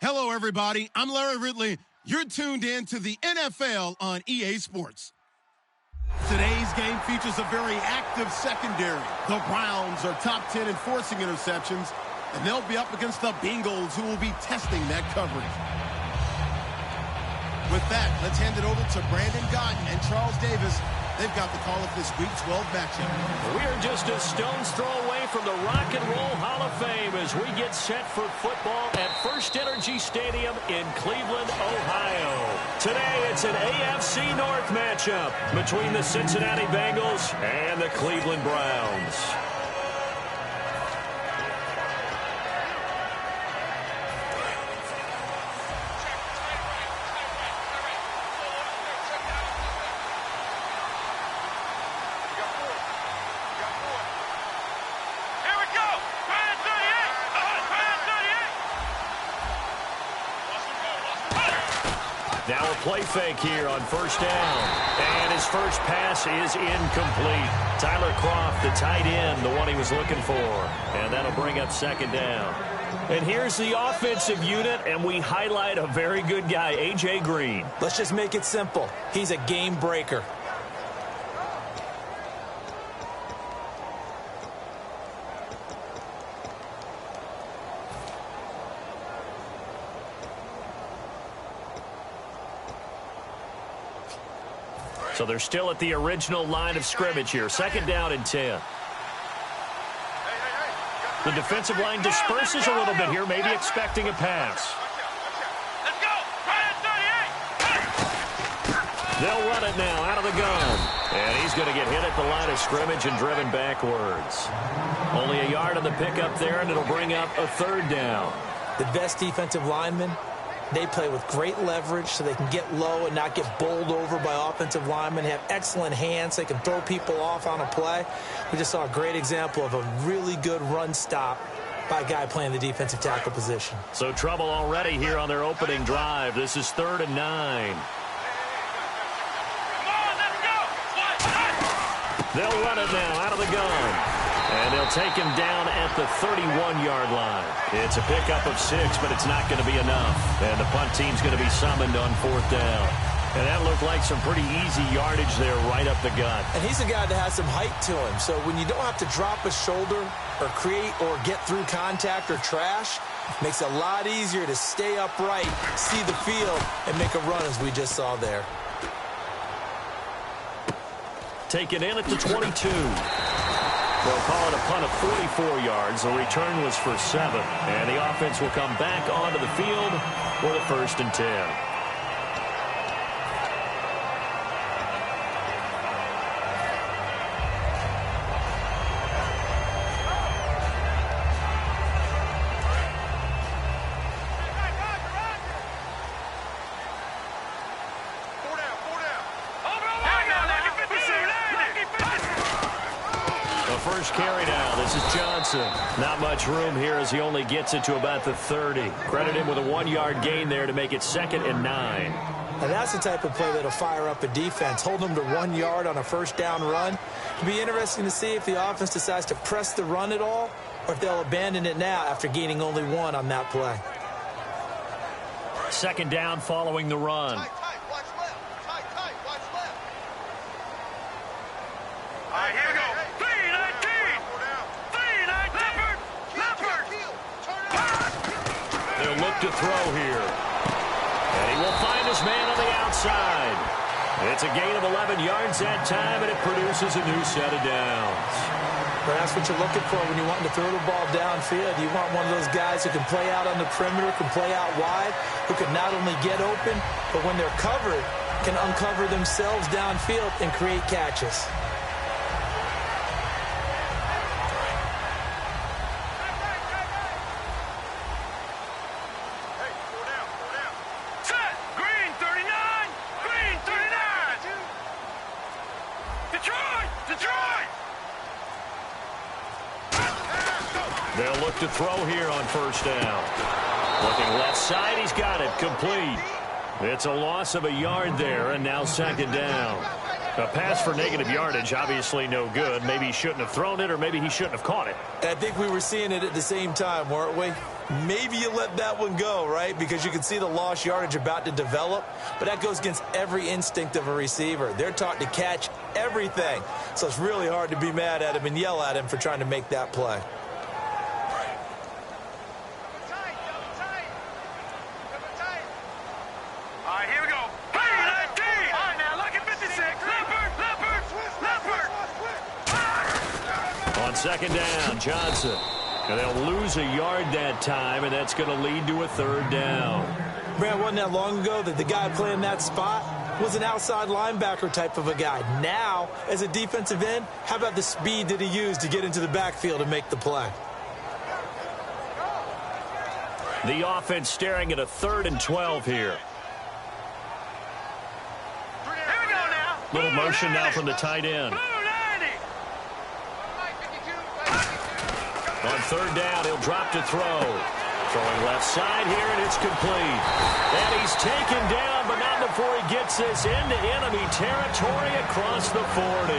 Hello, everybody. I'm Larry Ridley. You're tuned in to the NFL on EA Sports. Today's game features a very active secondary. The Browns are top 10 in forcing interceptions, and they'll be up against the Bengals, who will be testing that coverage. With that, let's hand it over to Brandon Godden and Charles Davis. They've got the call of this Week 12 matchup. We are just a stone's throw away from the Rock and Roll Hall of Fame as we get set for football at First Energy Stadium in Cleveland, Ohio. Today, it's an AFC North matchup between the Cincinnati Bengals and the Cleveland Browns. Now a play fake here on first down. And his first pass is incomplete. Tyler Kroft, the tight end, the one he was looking for. And that'll bring up second down. And here's the offensive unit, and we highlight a very good guy, A.J. Green. Let's just make it simple. He's a game breaker. So they're still at the original line of scrimmage here. Second down and 10. The defensive line disperses a little bit here, maybe expecting a pass. Let's go! They'll run it now out of the gun. And he's going to get hit at the line of scrimmage and driven backwards. Only a yard on the pickup there, and it'll bring up a third down. The best defensive linemen, they play with great leverage so they can get low and not get bowled over by offensive linemen. They have excellent hands. They can throw people off on a play. We just saw a great example of a really good run stop by a guy playing the defensive tackle position. So trouble already here on their opening drive. This is 3rd and 9. They'll run it now out of the gun. And they'll take him down at the 31-yard line. It's a pickup of 6, but it's not going to be enough. And the punt team's going to be summoned on 4th down. And that looked like some pretty easy yardage there right up the gut. And he's a guy that has some height to him. So when you don't have to drop a shoulder or create or get through contact or trash, it makes it a lot easier to stay upright, see the field, and make a run as we just saw there. Taken in at the 22. They'll call it a punt of 44 yards. The return was for 7. And the offense will come back onto the field for the 1st and 10. First carry now. This is Johnson. Not much room here as he only gets it to about the 30. Credit him with a 1-yard gain there to make it 2nd and 9. And that's the type of play that'll fire up a defense. Hold them to 1 yard on a first down run. It'll be interesting to see if the offense decides to press the run at all or if they'll abandon it now after gaining only 1 on that play. 2nd down following the run. Watch left. All right, here we go. They'll look to throw here. And he will find his man on the outside. It's a gain of 11 yards that time, and it produces a new set of downs. But that's what you're looking for when you want to throw the ball downfield. You want one of those guys who can play out on the perimeter, can play out wide, who can not only get open, but when they're covered, can uncover themselves downfield and create catches. They'll look to throw here on first down. Looking left side, he's got it, complete. It's a loss of a yard there, and now 2nd down. A pass for negative yardage, obviously no good. Maybe he shouldn't have thrown it, or maybe he shouldn't have caught it. I think we were seeing it at the same time, weren't we? Maybe you let that one go, right? Because you can see the lost yardage about to develop, but that goes against every instinct of a receiver. They're taught to catch everything, so it's really hard to be mad at him and yell at him for trying to make that play. All right, here we go. All right, now look at 56. Leopard. On second down, Johnson. And they'll lose a yard that time, and that's going to lead to a third down. Man, wasn't that long ago that the guy playing that spot was an outside linebacker type of a guy. Now, as a defensive end, how about the speed that he used to get into the backfield and make the play? The offense staring at a 3rd and 12 here. Here we go now. Little motion now from the tight end. On third down, he'll drop to throw. Throwing left side here, and it's complete. And he's taken down, but not before he gets this into enemy territory across the 40.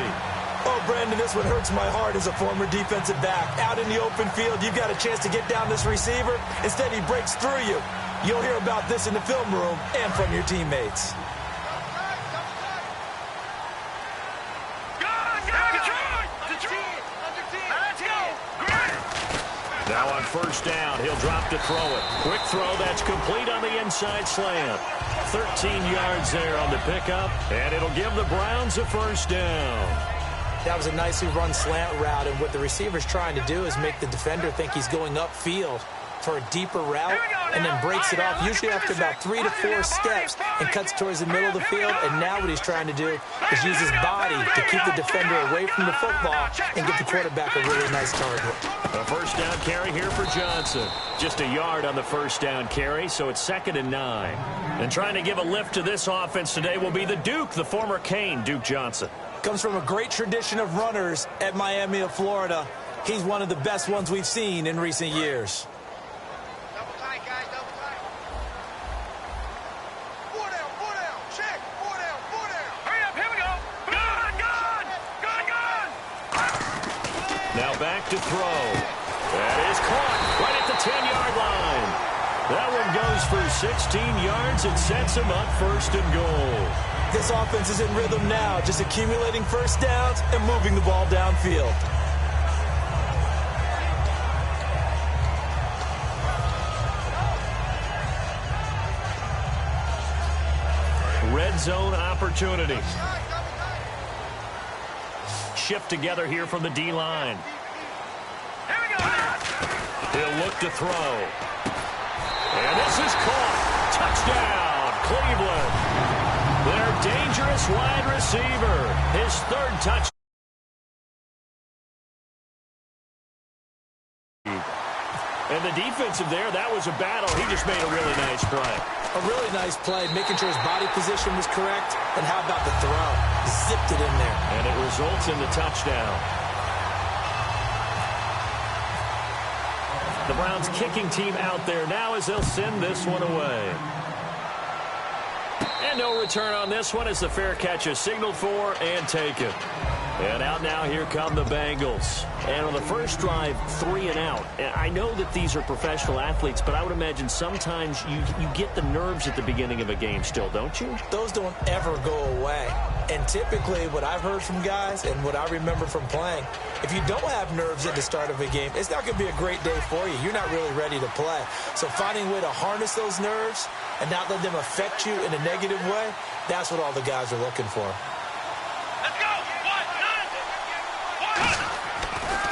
Oh, Brandon, this one hurts my heart as a former defensive back. Out in the open field, you've got a chance to get down this receiver. Instead, he breaks through you. You'll hear about this in the film room and from your teammates. Now on first down, he'll drop to throw it. Quick throw, that's complete on the inside slant. 13 yards there on the pickup, and it'll give the Browns a first down. That was a nicely run slant route, and what the receiver's trying to do is make the defender think he's going upfield for a deeper route and then breaks it off, usually after about 3 to 4 steps, and cuts towards the middle of the field. And now what he's trying to do is use his body to keep the defender away from the football and give the quarterback a really nice target. A first down carry here for Johnson. Just a yard on the first down carry, so it's 2nd and 9. And trying to give a lift to this offense today will be the Duke, the former Cane, Duke Johnson. Comes from a great tradition of runners at Miami of Florida. He's one of the best ones we've seen in recent years. Double tight, guys, double tight. 4 down, check. 4 down. Hurry up, here we go. Gun. Now back to throw. That is caught right at the 10-yard line. That one goes for 16 yards and sets him up 1st and goal. This offense is in rhythm now, just accumulating first downs and moving the ball downfield. Red zone opportunity. Shift together here from the D-line. Here we go. He'll look to throw. And this is caught. Touchdown, Cleveland. Their dangerous wide receiver. His 3rd touchdown. And the defensive there, that was a battle. He just made a really nice play. A really nice play, making sure his body position was correct. And how about the throw? Zipped it in there. And it results in the touchdown. The Browns kicking team out there now as they'll send this one away. And no return on this one as the fair catch is signaled for and taken. And out now, here come the Bengals. And on the first drive, 3 and out. And I know that these are professional athletes, but I would imagine sometimes you get the nerves at the beginning of a game still, don't you? Those don't ever go away. And typically, what I've heard from guys and what I remember from playing, if you don't have nerves at the start of a game, it's not going to be a great day for you. You're not really ready to play. So finding a way to harness those nerves and not let them affect you in a negative way, that's what all the guys are looking for. Let's go.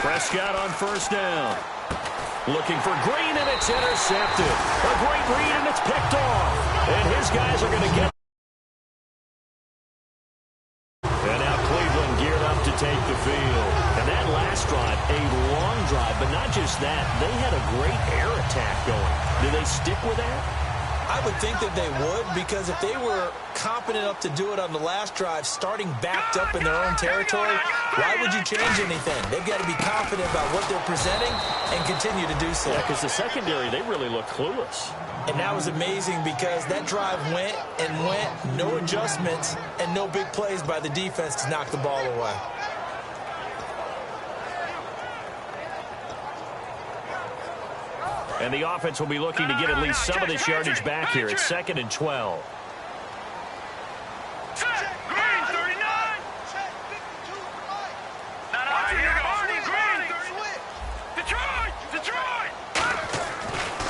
Prescott on first down. Looking for Green, and it's intercepted. A great read, and it's picked off. And his guys are going to get. And now Cleveland geared up to take the field. And that last drive, a long drive, but not just that. They had a great air attack going. Do they stick with that? I would think that they would, because if they were competent enough to do it on the last drive, starting backed up in their own territory, why would you change anything? They've got to be confident about what they're presenting and continue to do so. Yeah, because the secondary, they really look clueless. And that was amazing because that drive went and went, no adjustments, and no big plays by the defense to knock the ball away. And the offense will be looking to get at least some of this yardage back here. It's 2nd and 12. Green, 39. Detroit.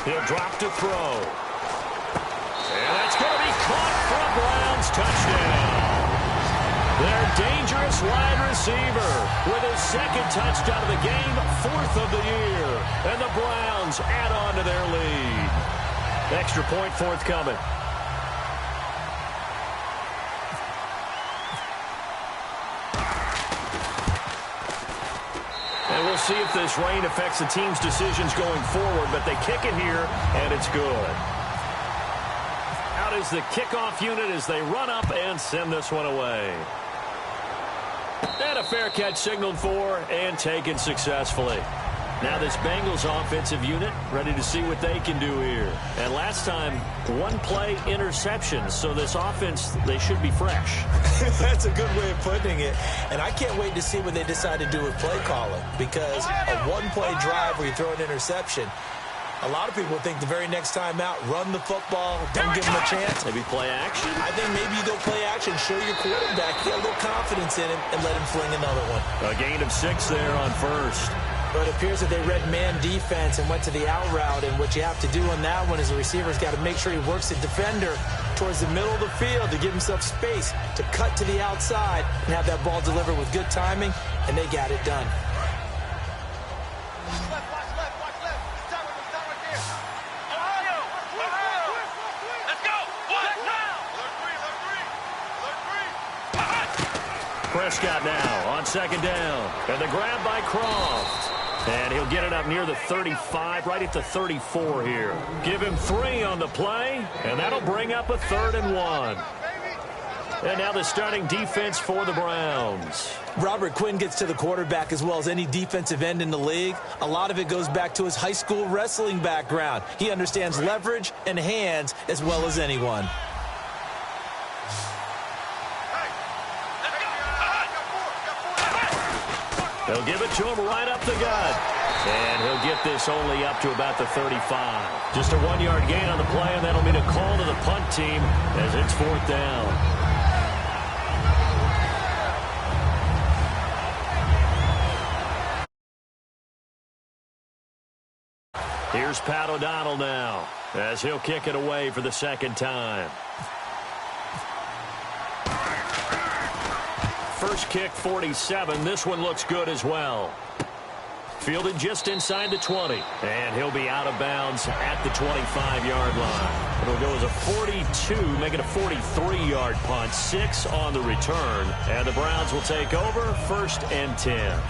He'll drop to throw. And that's going to be caught for a Browns touchdown. Their dangerous wide receiver with his 2nd touchdown of the game, 4th of the year. And the Browns add on to their lead. Extra point forthcoming. And we'll see if this rain affects the team's decisions going forward, but they kick it here, and it's good. Out is the kickoff unit as they run up and send this one away. And a fair catch signaled for and taken successfully. Now this Bengals offensive unit ready to see what they can do here. And last time, 1-play interception. So this offense, they should be fresh. That's a good way of putting it. And I can't wait to see what they decide to do with play calling. Because a 1-play drive where you throw an interception, a lot of people think the very next time out, run the football, don't give them a chance. Maybe play action? I think maybe you go play action, show your quarterback, get a little confidence in him, and let him fling another one. A gain of 6 there on first. But it appears that they read man defense and went to the out route, and what you have to do on that one is the receiver's got to make sure he works the defender towards the middle of the field to give himself space to cut to the outside and have that ball delivered with good timing, and they got it done. Prescott now on 2nd down. And the grab by Croft. And he'll get it up near the 35, right at the 34 here. Give him 3 on the play, and that'll bring up a 3rd and 1. And now the starting defense for the Browns. Robert Quinn gets to the quarterback as well as any defensive end in the league. A lot of it goes back to his high school wrestling background. He understands leverage and hands as well as anyone. They'll give it to him right up the gut. And he'll get this only up to about the 35. Just a 1-yard gain on the play, and that'll mean a call to the punt team as it's 4th down. Here's Pat O'Donnell now as he'll kick it away for the 2nd time. First kick, 47. This one looks good as well. Fielded just inside the 20. And he'll be out of bounds at the 25-yard line. It'll go as a 42, make it a 43-yard punt. 6 on the return. And the Browns will take over 1st and 10.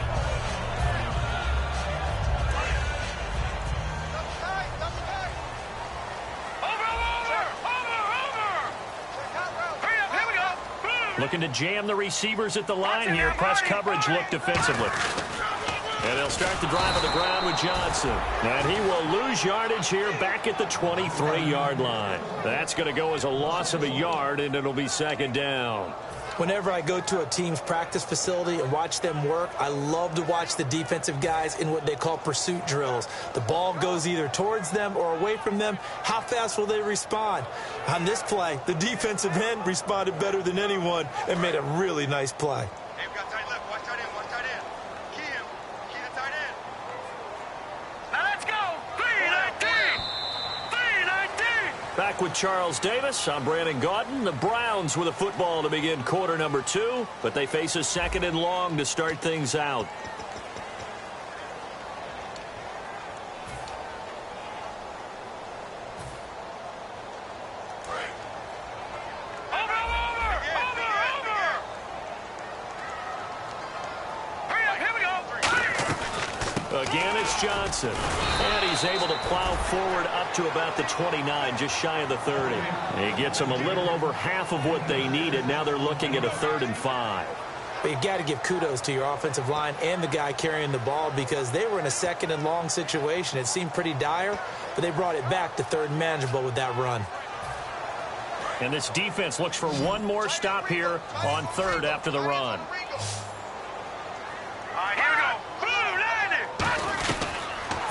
Looking to jam the receivers at the line here. Press coverage look defensively. And they'll start the drive on the ground with Johnson. And he will lose yardage here back at the 23-yard line. That's going to go as a loss of a yard, and it'll be 2nd down. Whenever I go to a team's practice facility and watch them work, I love to watch the defensive guys in what they call pursuit drills. The ball goes either towards them or away from them. How fast will they respond? On this play, the defensive end responded better than anyone and made a really nice play. Hey, we got tight left. Watch tight end. Watch tight end. Key him. Key the tight end. Now let's go. 3-19. 3-19. Back with Charles Davis. I'm Brandon Gaudin. The Browns with a football to begin quarter number 2, but they face a 2nd and long to start things out. Again, it's Johnson. And he's able to plow forward up to about the 29, just shy of the 30. He gets them a little over half of what they needed. Now they're looking at a 3rd and 5. But you've got to give kudos to your offensive line and the guy carrying the ball because they were in a 2nd and long situation. It seemed pretty dire, but they brought it back to 3rd and manageable with that run. And this defense looks for one more stop here on 3rd after the run.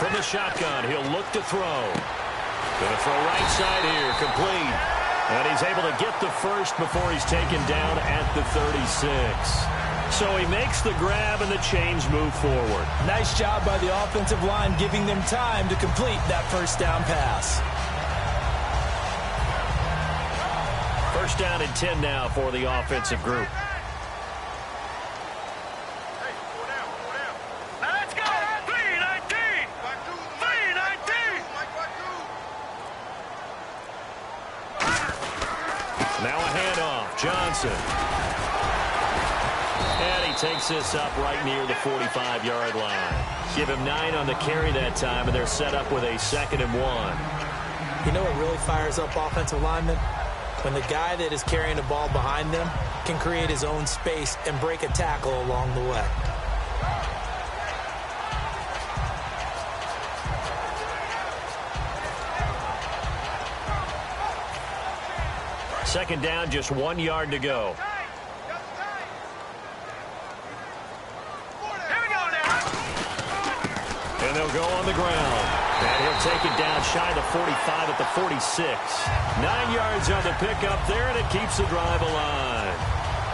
From the shotgun, he'll look to throw. Going to throw right side here, complete. And he's able to get the first before he's taken down at the 36. So he makes the grab and the chains move forward. Nice job by the offensive line giving them time to complete that first down pass. First down and 10 now for the offensive group. Now a handoff, Johnson. And he takes this up right near the 45-yard line. Give him 9 on the carry that time, and they're set up with a 2nd and 1. You know what really fires up offensive linemen? When the guy that is carrying the ball behind them can create his own space and break a tackle along the way. Second down, just 1 yard to go. And they'll go on the ground. And he'll take it down shy of the 45 at the 46. 9 yards on the pickup there, and it keeps the drive alive.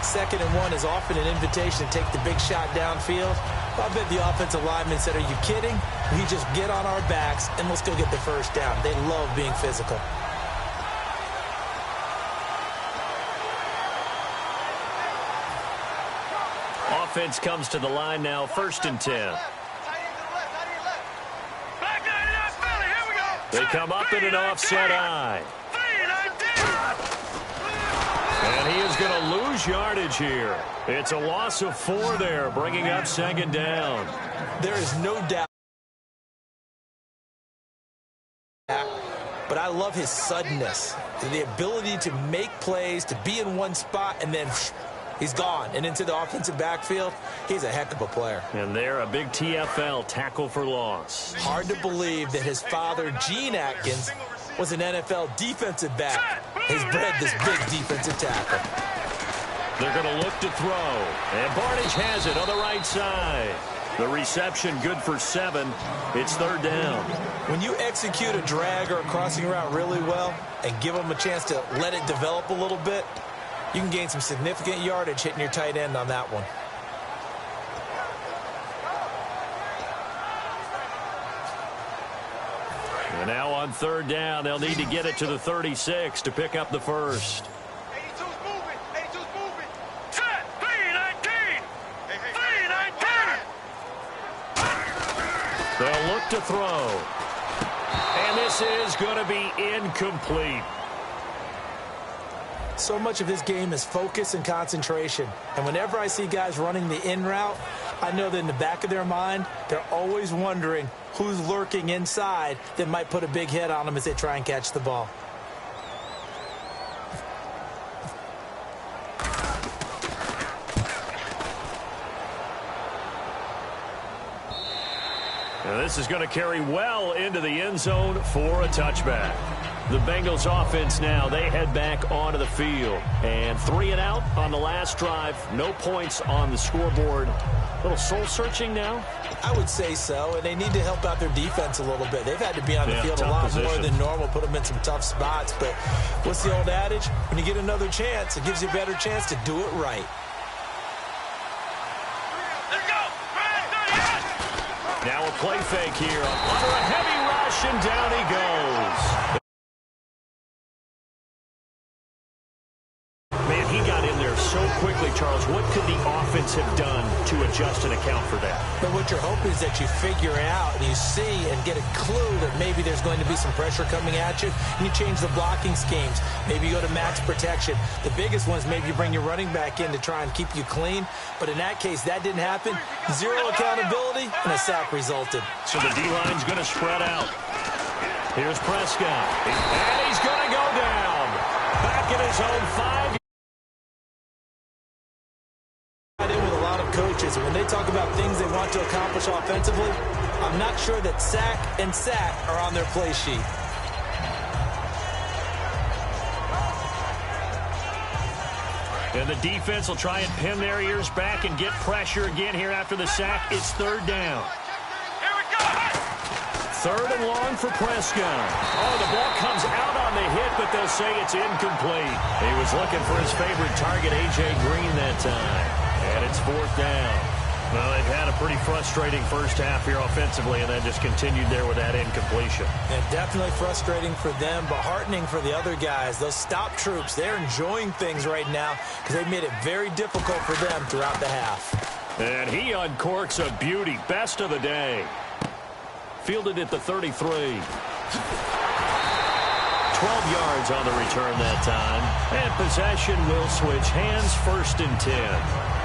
2nd and 1 is often an invitation to take the big shot downfield. I bet the offensive lineman said, are you kidding? We just get on our backs and let's go get the first down. They love being physical. Offense comes to the line now, 1st and 10. They come up in an offset eye. And he is going to lose yardage here. It's a loss of 4 there, bringing up 2nd down. There is no doubt. But I love his suddenness, the ability to make plays, to be in one spot, and then he's gone and into the offensive backfield. He's a heck of a player. And there, a big TFL, tackle for loss. Hard to believe that his father, Gene Atkins, was an NFL defensive back. He's bred this big defensive tackle. They're going to look to throw. And Barnage has it on the right side. The reception good for 7. It's 3rd down. When you execute a drag or a crossing route really well and give them a chance to let it develop a little bit, you can gain some significant yardage hitting your tight end on that one. And now on 3rd down, they'll need to get it to the 36 to pick up the first. 82's moving. 82's moving. Set. 3-19. 3-19. They'll look to throw. And this is going to be incomplete. So much of this game is focus and concentration. And whenever I see guys running the in route, I know that in the back of their mind, they're always wondering who's lurking inside that might put a big hit on them as they try and catch the ball. And this is going to carry well into the end zone for a touchback. The Bengals offense now, they head back onto the field. And 3 and out on the last drive. No points on the scoreboard. A little soul-searching now? I would say so, and they need to help out their defense a little bit. They've had to be on the field a lot more than normal, put them in some tough spots. But what's the old adage? When you get another chance, it gives you a better chance to do it right. Now a play fake here. Under a heavy rush, and down he goes. Man, he got in there so quickly, Charles. What could the offense have done to adjust and account for that? But what you're hoping is that you figure it out and you see and get a clue that maybe there's going to be some pressure coming at you, and you change the blocking schemes. Maybe you go to max protection. The biggest one is maybe you bring your running back in to try and keep you clean. But in that case, that didn't happen. 0 accountability, and a sack resulted. So the D-line's going to spread out. Here's Prescott. And he's going to go down. Back at his own 5. Coaches, and when they talk about things they want to accomplish offensively, I'm not sure that sack and sack are on their play sheet. And the defense will try and pin their ears back and get pressure again here after the sack. It's 3rd down. Here we go. Third and long for Prescott. Oh, the ball comes out on the hit, but they'll say it's incomplete. He was looking for his favorite target, A.J. Green, that time. And it's fourth down. Well, they've had a pretty frustrating first half here offensively, and then just continued there with that incompletion. Yeah, definitely frustrating for them, but heartening for the other guys. Those stop troops, they're enjoying things right now because they've made it very difficult for them throughout the half. And he uncorks a beauty. Best of the day. Fielded at the 33. 12 yards on the return that time. And possession will switch hands, first and 10.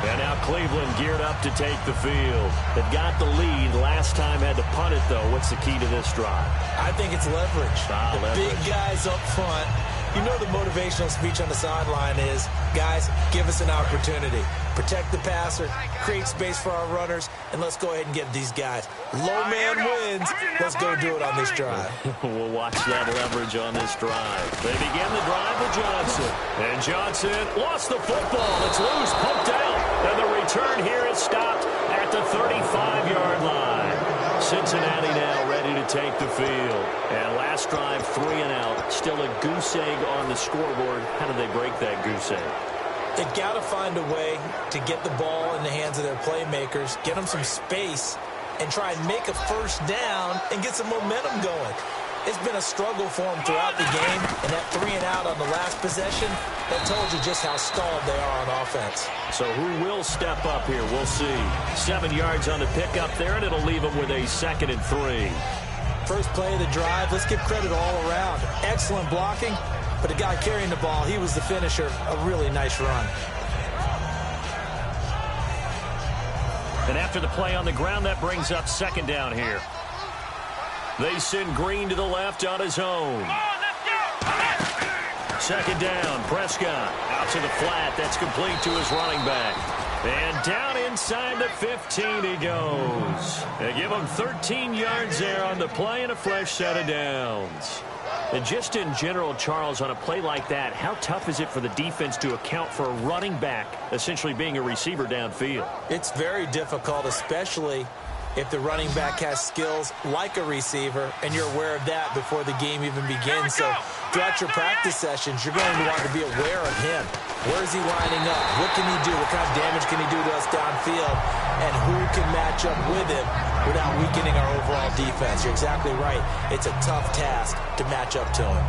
And now Cleveland geared up to take the field. They've got the lead. Last time had to punt it, though. What's the key to this drive? I think it's leverage. Leverage. Big guys up front. You know the motivational speech on the sideline is, guys, give us an opportunity. Protect the passer, create space for our runners, and let's go ahead and get these guys. Low man wins. Let's go do it on this drive. We'll watch that leverage on this drive. They begin the drive with Johnson. And Johnson lost the football. It's loose, pumped out. And the return here is stopped at the 35-yard line. Cincinnati now ready to take the field. And last drive, 3 and out. Still a goose egg on the scoreboard. How do they break that goose egg? They've got to find a way to get the ball in the hands of their playmakers, get them some space, and try and make a first down and get some momentum going. It's been a struggle for them throughout the game, and that 3 and out on the last possession, that told you just how stalled they are on offense. So who will step up here? We'll see. 7 yards on the pickup there, and it'll leave them with a 2nd and 3. First play of the drive, let's give credit all around. Excellent blocking, but the guy carrying the ball, he was the finisher. A really nice run. And after the play on the ground, that brings up 2nd down here. They send Green to the left on his own. 2nd down, Prescott out to the flat. That's complete to his running back. And down inside the 15 he goes. They give him 13 yards there on the play and a fresh set of downs. And just in general, Charles, on a play like that, how tough is it for the defense to account for a running back essentially being a receiver downfield? It's very difficult, especially if the running back has skills like a receiver, and you're aware of that before the game even begins. So throughout your practice sessions, you're going to want to be aware of him. Where is he lining up? What can he do? What kind of damage can he do to us downfield? And who can match up with him without weakening our overall defense? You're exactly right. It's a tough task to match up to him.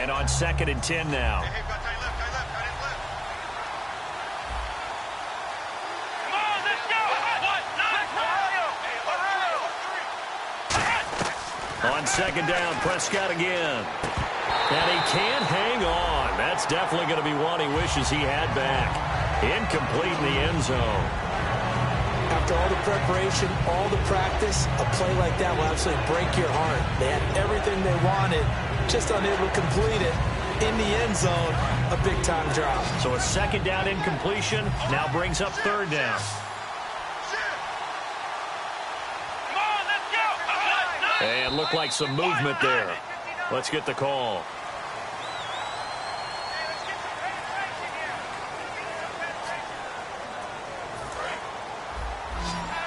And on 2nd and 10 now. On 2nd down, Prescott again. And he can't hang on. That's definitely going to be one he wishes he had back. Incomplete in the end zone. After all the preparation, all the practice, a play like that will absolutely break your heart. They had everything they wanted, just unable to complete it. In the end zone, a big-time drop. So a 2nd down incompletion now brings up 3rd down. And looked like some movement there. Let's get the call.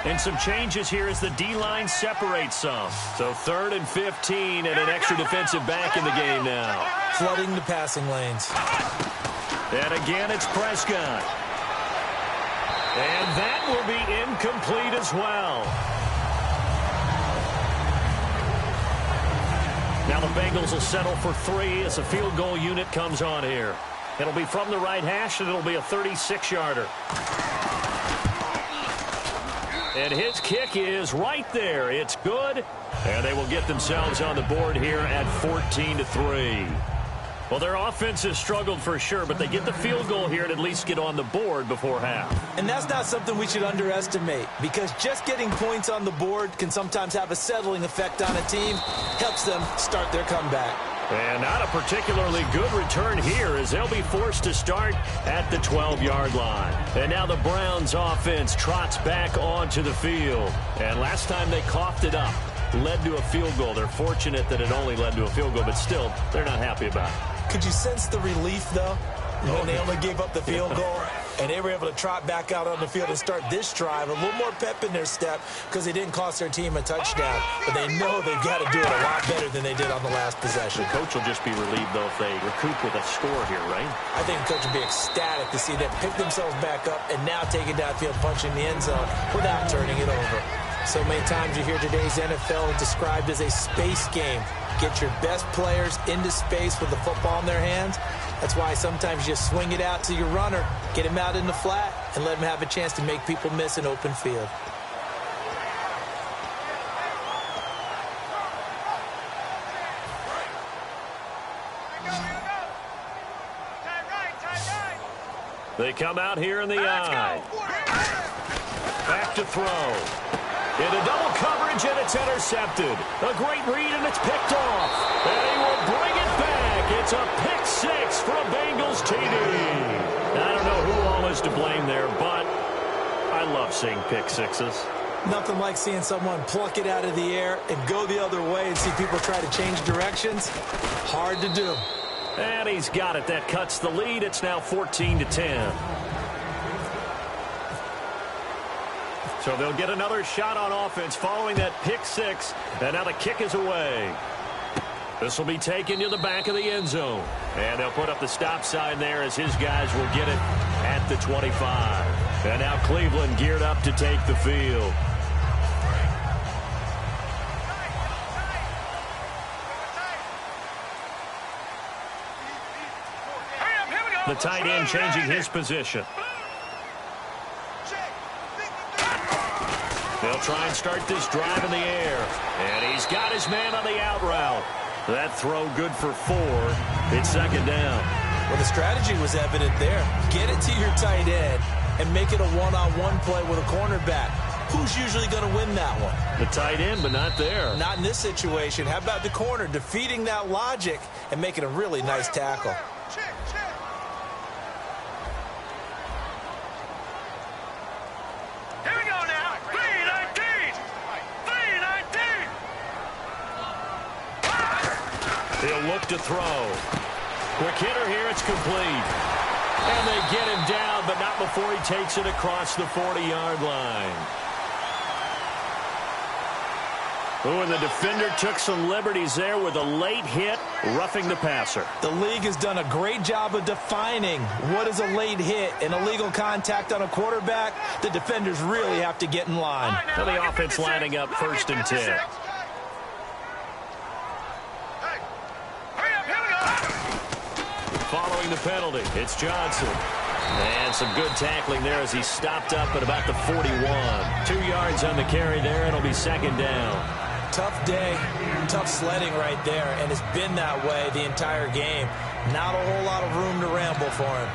And some changes here as the D-line separates some. So 3rd and 15 and an extra defensive back in the game now. Flooding the passing lanes. And again, it's Prescott. And that will be incomplete as well. Now the Bengals will settle for 3 as a field goal unit comes on here. It'll be from the right hash, and it'll be a 36-yarder. And his kick is right there. It's good. And they will get themselves on the board here at 14-3. Well, their offense has struggled for sure, but they get the field goal here and at least get on the board before half. And that's not something we should underestimate, because just getting points on the board can sometimes have a settling effect on a team. Helps them start their comeback. And not a particularly good return here as they'll be forced to start at the 12-yard line. And now the Browns offense trots back onto the field. And last time they coughed it up, led to a field goal. They're fortunate that it only led to a field goal, but still, they're not happy about it. Could you sense the relief, though? When they only gave up the field goal, and they were able to trot back out on the field and start this drive, a little more pep in their step because they didn't cost their team a touchdown. But they know they've got to do it a lot better than they did on the last possession. The coach will just be relieved, though, if they recoup with a score here, right? I think the coach will be ecstatic to see them pick themselves back up and now take it downfield, punching the end zone without turning it over. So many times you hear today's NFL described as a space game. Get your best players into space with the football in their hands. That's why sometimes you swing it out to your runner, get him out in the flat, and let him have a chance to make people miss an open field. They come out here in the eye. Back to throw. Into double coverage, and it's intercepted. A great read, and it's picked off. And he will bring it back. It's a pick six for a Bengals TD. I don't know who all is to blame there, but I love seeing pick sixes. Nothing like seeing someone pluck it out of the air and go the other way and see people try to change directions. Hard to do. And he's got it. That cuts the lead. It's now 14-10. So they'll get another shot on offense following that pick six. And now the kick is away. This will be taken to the back of the end zone. And they'll put up the stop sign there as his guys will get it at the 25. And now Cleveland geared up to take the field. The tight end changing his position. They'll try and start this drive in the air. And he's got his man on the out route. That throw good for 4. It's second down. Well, the strategy was evident there. Get it to your tight end and make it a one-on-one play with a cornerback. Who's usually going to win that one? The tight end, but not there. Not in this situation. How about the corner defeating that logic and making a really nice tackle? He'll look to throw. Quick hitter here, it's complete. And they get him down, but not before he takes it across the 40-yard line. Oh, and the defender took some liberties there with a late hit, roughing the passer. The league has done a great job of defining what is a late hit and illegal contact on a quarterback. The defenders really have to get in line. Now the offense lining up 1st and 10. Following the penalty, it's Johnson. And some good tackling there as he stopped up at about the 41. 2 yards on the carry there, and it'll be second down. Tough day, tough sledding right there, and it's been that way the entire game. Not a whole lot of room to ramble for him.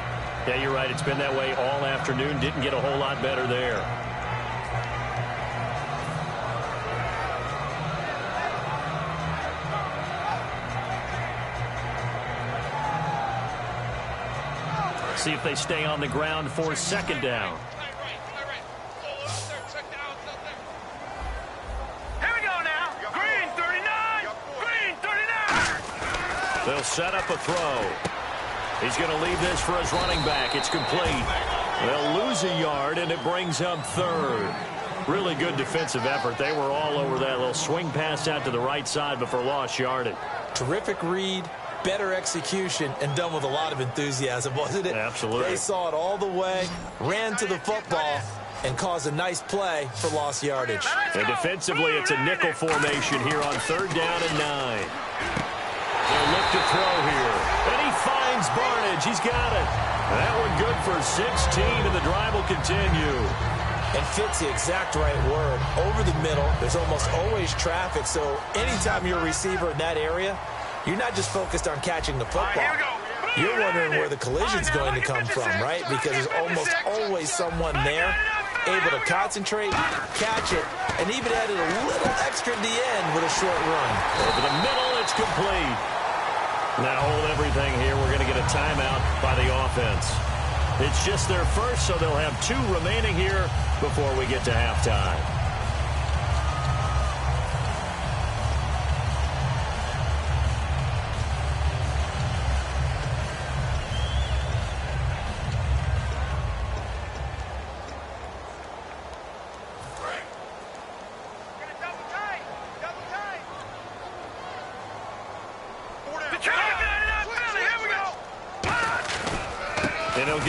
Yeah, you're right. It's been that way all afternoon. Didn't get a whole lot better there. See if they stay on the ground for second down. Here we go now. Green 39. Green 39. They'll set up a throw. He's going to leave this for his running back. It's complete. They'll lose a yard, and it brings up 3rd. Really good defensive effort. They were all over that little swing pass out to the right side before lost yardage. Terrific read. Better execution, and done with a lot of enthusiasm, wasn't it? Absolutely. They saw it all the way, ran to the football, and caused a nice play for lost yardage. And defensively, it's a nickel formation here on 3rd down and 9. They'll look to throw here. And he finds Barnage. He's got it. That one good for 16, and the drive will continue. And fits the exact right word. Over the middle, there's almost always traffic, so anytime you're a receiver in that area, you're not just focused on catching the football. You're wondering where the collision's going to come from, right? Because there's almost always someone there able to concentrate, catch it, and even added a little extra at the end with a short run. Over the middle, it's complete. Now hold everything here. We're going to get a timeout by the offense. It's just their first, so they'll have 2 remaining here before we get to halftime.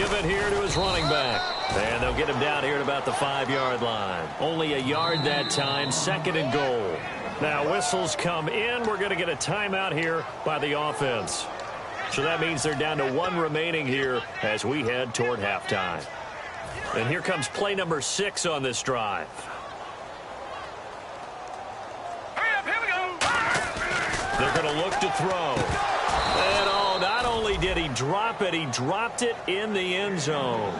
give it here to his running back. And they'll get him down here at about the 5-yard line. Only a yard that time, 2nd and goal. Now whistles come in. We're going to get a timeout here by the offense. So that means they're down to 1 remaining here as we head toward halftime. And here comes play number 6 on this drive. Hurry up, here we go. They're going to look to throw. And oh, not only did he drop it, he dropped it in the end zone.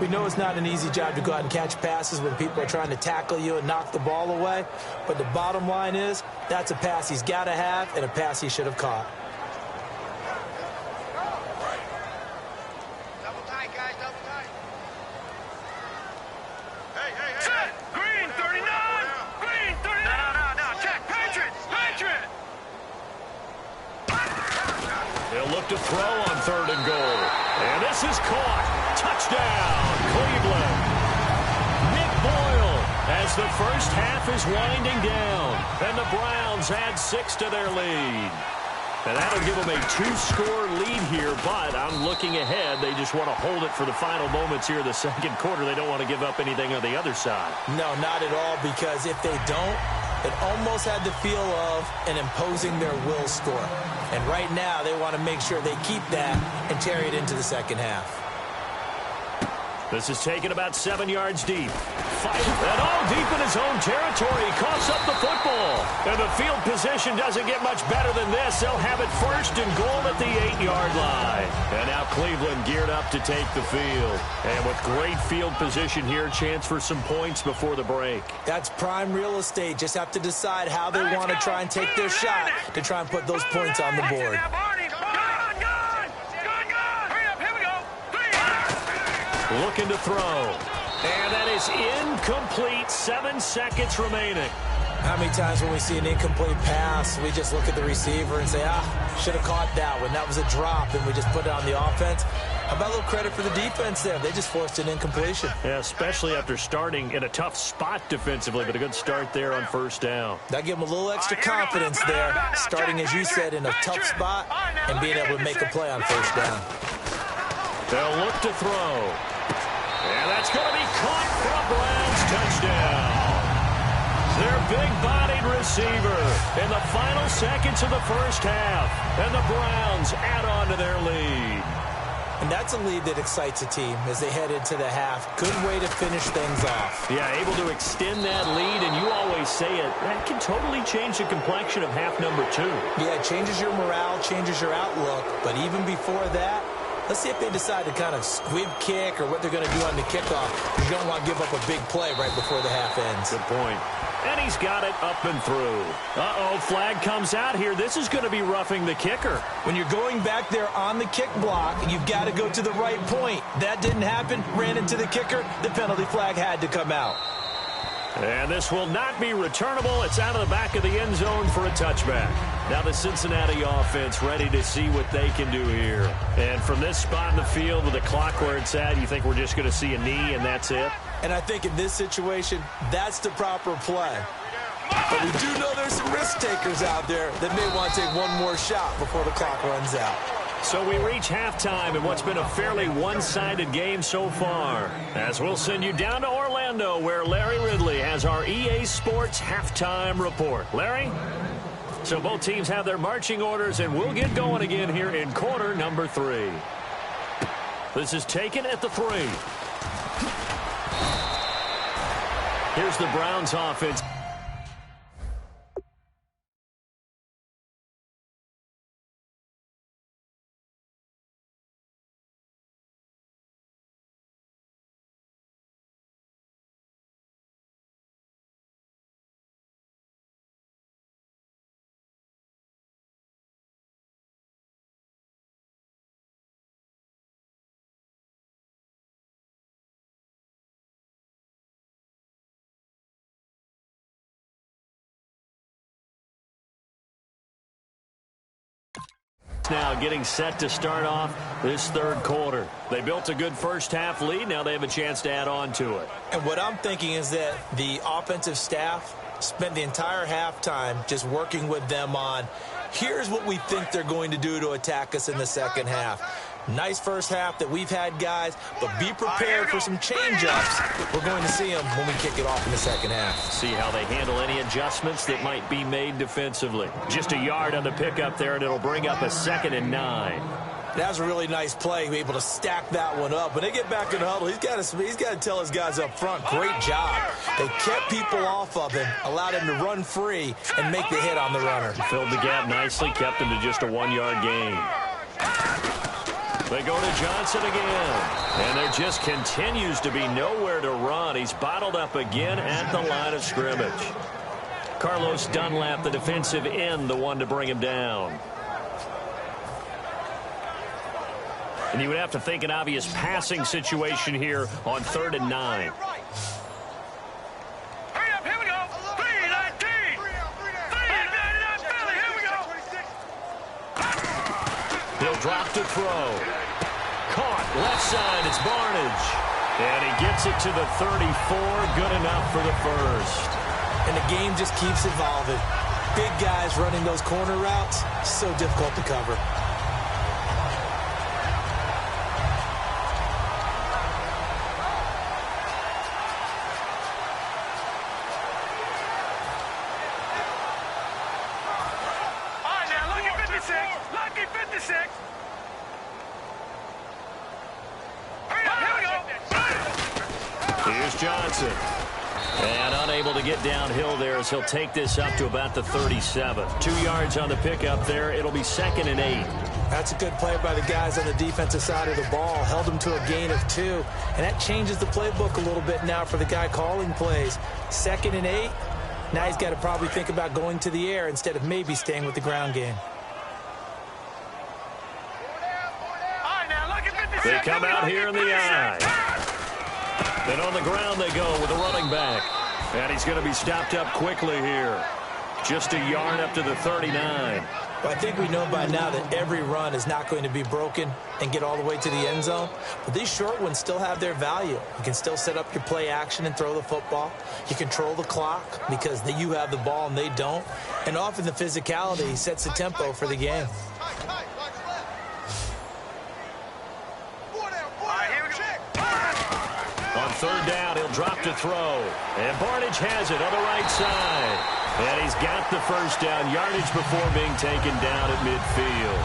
We know it's not an easy job to go out and catch passes when people are trying to tackle you and knock the ball away. But the bottom line is that's a pass he's got to have and a pass he should have caught. Double tight, guys, double tight. Hey. Set. Green, 39. Green, 39. No. Check. Patriots. They'll look to throw on 3rd and goal. And this is caught. Touchdown, Cleveland. Nick Boyle as the first half is winding down. And the Browns add 6 to their lead. And that'll give them a 2-score lead here, but I'm looking ahead. They just want to hold it for the final moments here in the 2nd quarter. They don't want to give up anything on the other side. No, not at all, because if they don't, it almost had the feel of an imposing their will score. And right now, they want to make sure they keep that and carry it into the 2nd half. This is taken about 7 yards deep. And all deep in his own territory. He coughs up the football. And the field position doesn't get much better than this. They'll have it 1st and goal at the 8-yard line. And now Cleveland geared up to take the field. And with great field position here, chance for some points before the break. That's prime real estate. Just have to decide how they want to try and take their shot to try and put those points on the board. Looking to throw. And that is incomplete. 7 seconds remaining. How many times when we see an incomplete pass, we just look at the receiver and say, should have caught that one. That was a drop, and we just put it on the offense. How about a little credit for the defense there? They just forced an incompletion. Yeah, especially after starting in a tough spot defensively, but a good start there on 1st down. That gave them a little extra confidence there, starting, as you said, in a tough spot and being able to make a play on 1st down. They'll look to throw. And that's going to be caught for a Browns touchdown. Their big-bodied receiver in the final seconds of the 1st half. And the Browns add on to their lead. And that's a lead that excites a team as they head into the half. Good way to finish things off. Yeah, able to extend that lead, and you always say it, that can totally change the complexion of half number 2. Yeah, it changes your morale, changes your outlook. But even before that, let's see if they decide to kind of squib kick or what they're going to do on the kickoff. You don't want to give up a big play right before the half ends. Good point. And he's got it up and through. Uh-oh, flag comes out here. This is going to be roughing the kicker. When you're going back there on the kick block, you've got to go to the right point. That didn't happen. Ran into the kicker. The penalty flag had to come out. And this will not be returnable. It's out of the back of the end zone for a touchback. Now the Cincinnati offense ready to see what they can do here. And from this spot in the field with the clock where it's at, you think we're just going to see a knee and that's it? And I think in this situation, that's the proper play. But we do know there's some risk takers out there that may want to take one more shot before the clock runs out. So we reach halftime in what's been a fairly one-sided game so far. As we'll send you down to Orlando, where Larry Ridley has our EA Sports halftime report. Larry? So both teams have their marching orders, and we'll get going again here in quarter number 3. This is taken at the 3. Here's the Browns offense. Now getting set to start off this 3rd quarter. They built a good first half lead. Now they have a chance to add on to it. And what I'm thinking is that the offensive staff spent the entire halftime just working with them on, here's what we think they're going to do to attack us in the 2nd half. Nice first half that we've had, guys, but be prepared for some change-ups. We're going to see them when we kick it off in the second half. See how they handle any adjustments that might be made defensively. Just a yard on the pickup there, and it'll bring up a 2nd and 9. That was a really nice play, able to stack that one up. When they get back in the huddle, he's got to tell his guys up front, great job. They kept people off of him, allowed him to run free, and make the hit on the runner. Filled the gap nicely, kept him to just a 1-yard gain. They go to Johnson again, and there just continues to be nowhere to run. He's bottled up again at the line of scrimmage. Carlos Dunlap, the defensive end, the one to bring him down. And you would have to think an obvious passing situation here on 3rd and 9. Hurry up, here we go. 3-19. 3-19, here we go. He'll drop to throw. Caught, left side, it's Barnage. And he gets it to the 34, good enough for the first. And the game just keeps evolving. Big guys running those corner routes, so difficult to cover. Lucky 56. Here's Johnson. And unable to get downhill there as he'll take this up to about the 37. 2 yards on the pickup there. It'll be 2nd and 8. That's a good play by the guys on the defensive side of the ball. Held them to a gain of 2. And that changes the playbook a little bit now for the guy calling plays. 2nd and 8. Now he's got to probably think about going to the air instead of maybe staying with the ground game. They come out here in the eye. Then on the ground they go with a running back. And he's going to be stopped up quickly here. Just a yard up to the 39. Well, I think we know by now that every run is not going to be broken and get all the way to the end zone. But these short ones still have their value. You can still set up your play action and throw the football. You control the clock because you have the ball and they don't. And often the physicality sets the tempo for the game. On 3rd down, he'll drop to throw. And Barnage has it on the right side. And he's got the first down, yardage before being taken down at midfield.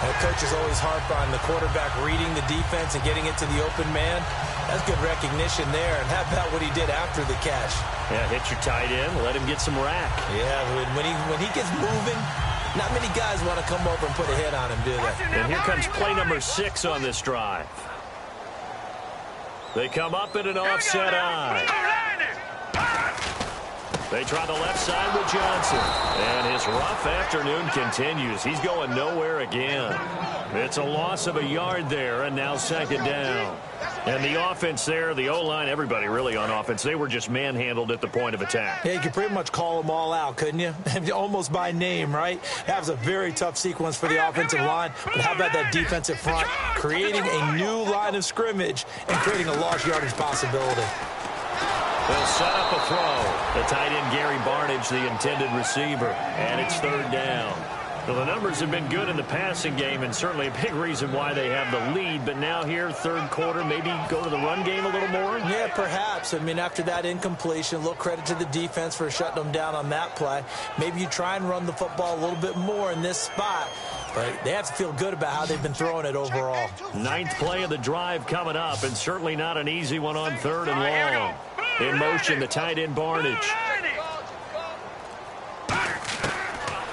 The coaches always harp on the quarterback reading the defense and getting it to the open man. That's good recognition there. And how about what he did after the catch? Yeah, hit your tight end, let him get some rack. Yeah, when he gets moving, not many guys want to come over and put a hit on him, do they? And here comes play number 6 on this drive. They come up in an offset eye. They try the left side with Johnson. And his rough afternoon continues. He's going nowhere again. It's a loss of a yard there, and now 2nd down. And the offense there, the O-line, everybody really on offense, they were just manhandled at the point of attack. Yeah, you could pretty much call them all out, couldn't you? Almost by name, right? That was a very tough sequence for the offensive line. But how about that defensive front creating a new line of scrimmage and creating a lost yardage possibility? They'll set up a throw. The tight end, Gary Barnage, the intended receiver. And it's 3rd down. Well, the numbers have been good in the passing game, and certainly a big reason why they have the lead. But now here, 3rd quarter, maybe go to the run game a little more? Yeah, perhaps. I mean, after that incompletion, a little credit to the defense for shutting them down on that play. Maybe you try and run the football a little bit more in this spot. But they have to feel good about how they've been throwing it overall. 9th play of the drive coming up, and certainly not an easy one on 3rd and long. In motion, the tight end, Barnage.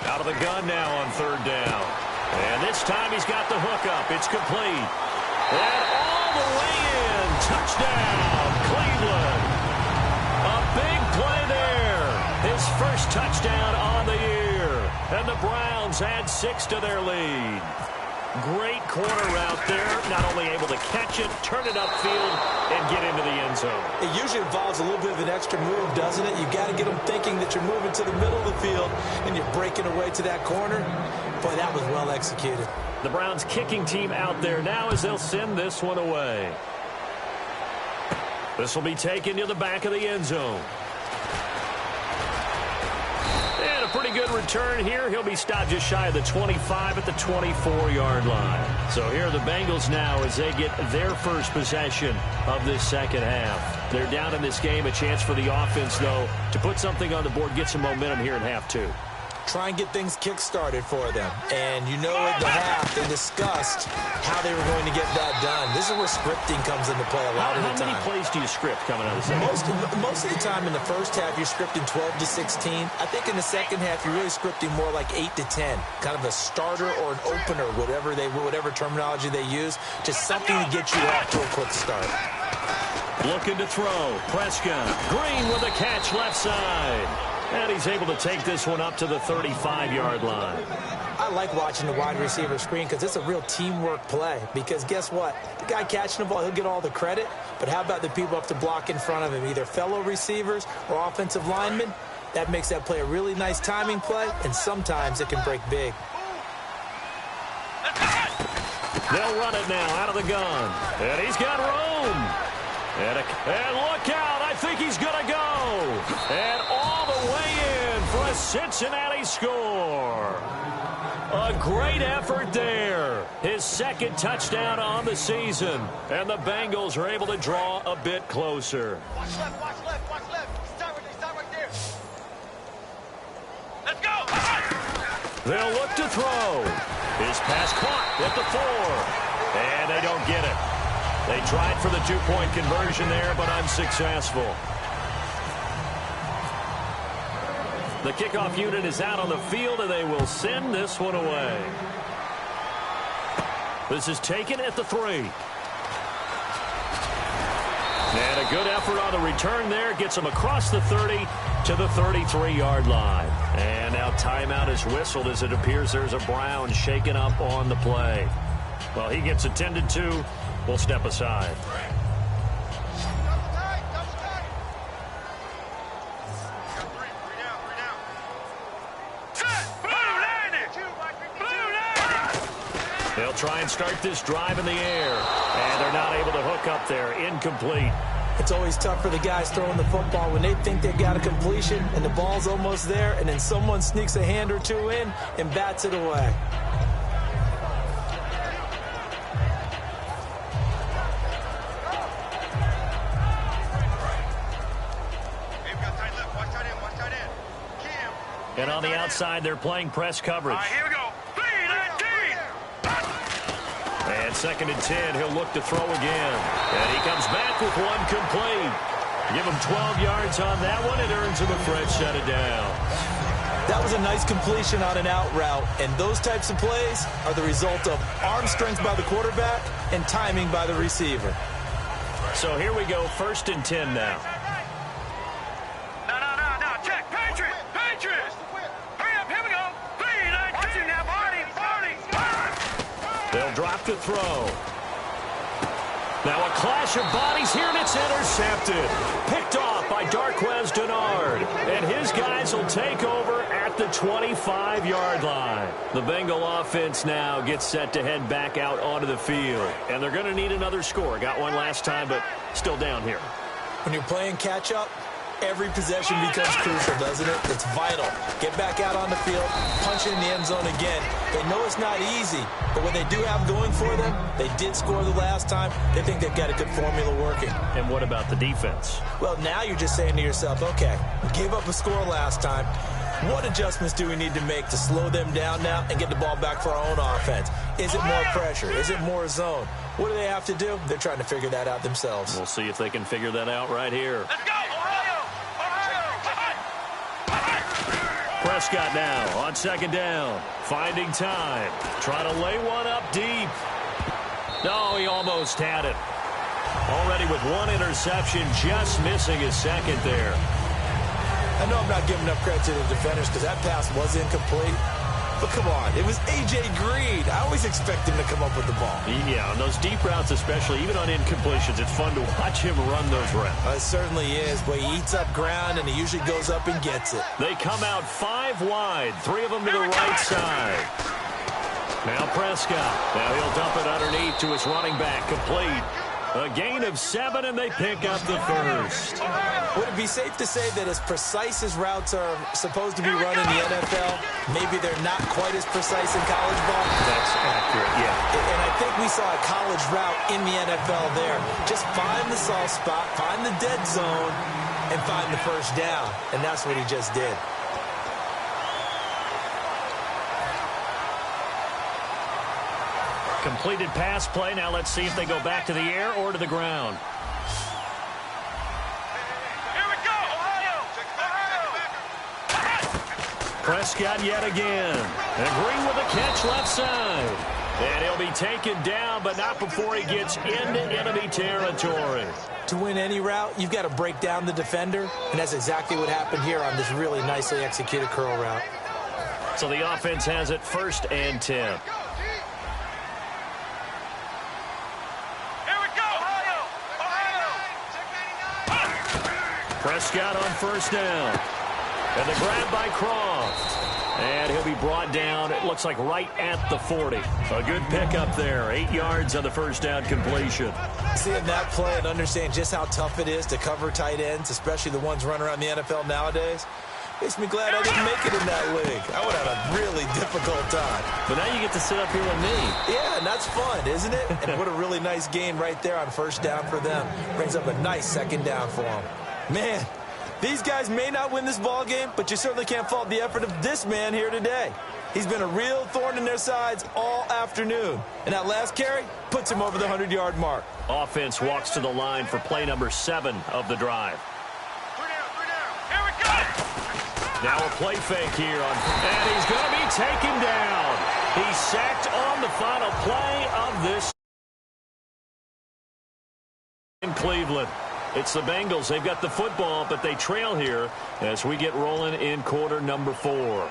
Out of the gun now on 3rd down. And this time he's got the hook up. It's complete. And all the way in. Touchdown, Cleveland. A big play there. His first touchdown on the year. And the Browns add 6 to their lead. Great corner route there. Not only able to catch it, turn it upfield, and get into the end zone. It usually involves a little bit of an extra move, doesn't it? You've got to get them thinking that you're moving to the middle of the field and you're breaking away to that corner. Boy, that was well executed. The Browns kicking team out there now as they'll send this one away. This will be taken to the back of the end zone. And a pretty good return here. He'll be stopped just shy of the 25 at the 24-yard line. So here are the Bengals now as they get their first possession of this second half. They're down in this game. A chance for the offense, though, to put something on the board, get some momentum here in half two. Try and get things kick-started for them. And you know at the half, they discussed how they were going to get that done. This is where scripting comes into play a lot of the time. How many plays do you script coming out of the second? Most of the time in the first half, you're scripting 12 to 16. I think in the second half, you're really scripting more like 8 to 10. Kind of a starter or an opener, whatever terminology they use. Just something to get you off to a quick start. Looking to throw. Prescott. Green with a catch left side. And he's able to take this one up to the 35-yard line. I like watching the wide receiver screen because it's a real teamwork play. Because guess what? The guy catching the ball, he'll get all the credit. But how about the people up to block in front of him, either fellow receivers or offensive linemen? That makes that play a really nice timing play, and sometimes it can break big. They'll run it now out of the gun. And he's got room. And look out. I think he's going to go. And all the way in for a Cincinnati score. A great effort there. His second touchdown on the season. And the Bengals are able to draw a bit closer. Watch left, watch left, watch left. Start right there. Let's go. They'll look to throw. His pass caught at the 4. And they don't get it. They tried for the two-point conversion there, but unsuccessful. The kickoff unit is out on the field, and they will send this one away. This is taken at the 3. And a good effort on the return there. Gets him across the 30 to the 33-yard line. And now timeout is whistled as it appears there's a Brown shaken up on the play. Well, he gets attended to. We'll step aside. They'll try and start this drive in the air. And they're not able to hook up there. Incomplete. It's always tough for the guys throwing the football when they think they've got a completion and the ball's almost there, and then someone sneaks a hand or two in and bats it away. And on the outside, they're playing press coverage. All right, here we go. 3-19. And second and 10, he'll look to throw again. And he comes back with one complete. Give him 12 yards on that one. It earns him a fresh set of downs. That was a nice completion on an out route, and those types of plays are the result of arm strength by the quarterback and timing by the receiver. So here we go, 1st and 10 now. No, check. Patriots. Hurry up, here we go. 3-19 now, Barney. They'll drop to throw. Now a clash of bodies here, and it's intercepted. Picked off by Darquez Denard. And his guys will take over at the 25-yard line. The Bengal offense now gets set to head back out onto the field. And they're going to need another score. Got one last time, but still down here. When you're playing catch-up, every possession becomes crucial, doesn't it? It's vital. Get back out on the field, punch it in the end zone again. They know it's not easy, but what they do have going for them, they did score the last time. They think they've got a good formula working. And what about the defense? Well, now you're just saying to yourself, okay, we gave up a score last time. What adjustments do we need to make to slow them down now and get the ball back for our own offense? Is it more pressure? Is it more zone? What do they have to do? They're trying to figure that out themselves. We'll see if they can figure that out right here. Let's go, Ohio. Prescott now on second down. Finding time. Trying to lay one up deep. No, he almost had it. Already with one interception, just missing his second there. I know I'm not giving enough credit to the defenders because that pass was incomplete. But come on, it was A.J. Green. I always expect him to come up with the ball. Yeah, on those deep routes especially, even on incompletions, it's fun to watch him run those routes. It certainly is, but he eats up ground and he usually goes up and gets it. They come out 5 wide, 3 of them to the right side. Now Prescott. Now he'll dump it underneath to his running back, complete. A gain of 7, and they pick up the first. Would it be safe to say that as precise as routes are supposed to be run in the NFL, maybe they're not quite as precise in college ball? That's accurate, yeah. And I think we saw a college route in the NFL there. Just find the soft spot, find the dead zone, and find the first down. And that's what he just did. Completed pass play. Now let's see if they go back to the air or to the ground. Here we go, Ohio! Prescott yet again. And Green with a catch left side. And he'll be taken down, but not before he gets into enemy territory. To win any route, you've got to break down the defender, and that's exactly what happened here on this really nicely executed curl route. So the offense has it 1st and 10. Prescott on 1st down. And the grab by Croft. And he'll be brought down, it looks like right at the 40. A good pickup there. 8 yards on the 1st down completion. Seeing that play and understand just how tough it is to cover tight ends, especially the ones running around the NFL nowadays, makes me glad I didn't make it in that league. I would have a really difficult time. But now you get to sit up here with me. Yeah, and that's fun, isn't it? And what a really nice gain right there on 1st down for them. Brings up a nice 2nd down for them. Man, these guys may not win this ball game, but you certainly can't fault the effort of this man here today. He's been a real thorn in their sides all afternoon. And that last carry puts him over the 100-yard mark. Offense walks to the line for play number 7 of the drive. 3 down. Here we go! Now a play fake here. And he's going to be taken down. He's sacked on the final play of this in Cleveland. It's the Bengals. They've got the football, but they trail here as we get rolling in quarter number 4.